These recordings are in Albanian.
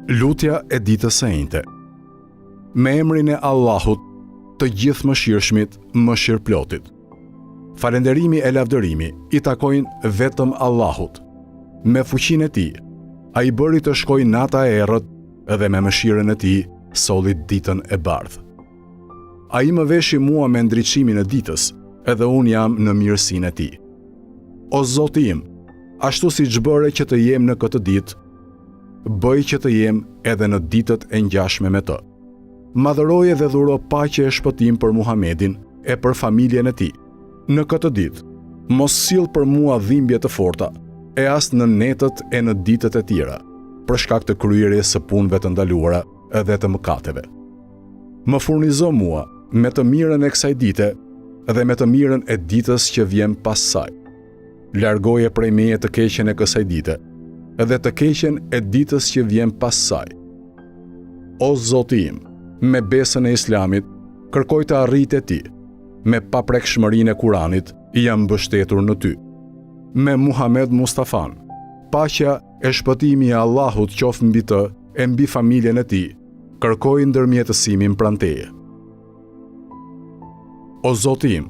Lutja e ditës së njëjtë. Me emrin e Allahut, të gjithë mëshirshmit, mëshirëplotit. Falënderimi e lavdërimi i takojnë vetëm Allahut. Me fuqinë e Tij, ai bëri të shkojë nata e errët dhe me mëshirën e Tij solli ditën e bardhë. Ai më veshi mua me ndriçimin e ditës, edhe unë jam në mirësinë e Tij. O Zoti im, ashtu siç bëre që të jem në këtë ditë, bëj që të jem edhe në ditët e ngjashme me të. Madhëroje dhe dhuro paqe e shpëtim për Muhamedin e për familjen e tij. Në këtë ditë, mos sill për mua dhimbje të forta, e as në netët e në ditët e tjera, për shkak të kryerjes së punëve të ndaluara edhe të mëkateve. Më furnizo mua me të mirën e kësaj dite dhe me të mirën e ditës që vjen pas saj. Largoje prej meje të keqen e kësaj dite dhe të keqen e ditës që vjen pas saj. O Zoti im, me besën e Islamit, kërkoj të arrit e Ti. Me paprekshmërinë e Kuranit, jam mbështetur në Ty. Me Muhammed Mustafan, paqja e shpëtimi e Allahut qoftë mbi të e mbi familjen e Tij, kërkoj ndërmjetësimin pranë Teje. O Zoti im,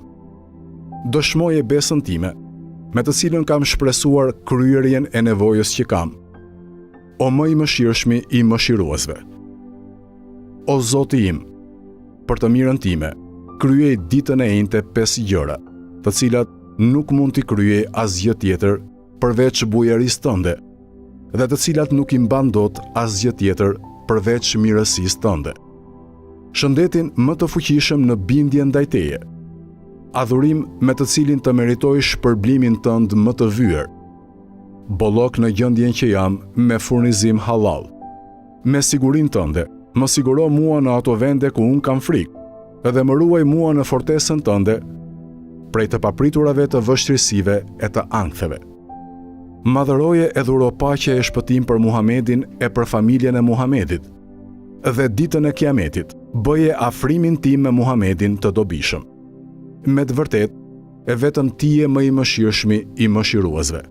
dëshmoje besën time, me të cilën kam shpresuar kryerjen e nevojës që kam. O më i mëshirshmi i mëshiruesve. O Zoti im, për të mirën time, kryej ditën e njëjtë 5 gjëra, të cilat nuk mund t'i kryej asgjë tjetër përveç bujarisë tënde, dhe të cilat nuk i mban dot asgjë tjetër përveç mirësisë tënde. Shëndetin më të fuqishëm në bindje ndaj Teje. Adhurim me të cilin të meritoj shpërblimin tënd më të vyer. Bollok në gjendjen që jam me furnizim halal. Me sigurinë tënde, më siguro mua në ato vende ku unë kam frikë dhe më ruaj mua në fortesën tënde prej të papriturave të vështirësive e të anktheve. Madhëroje e dhuro paqe e shpëtim për Muhamedin e për familjen e Muhamedit dhe ditën e Kiametit, bëje afrimin tim me Muhamedin të dobishëm. Me të vërtet, e vetëm Ti je më i mëshirshmi i mëshiruesve.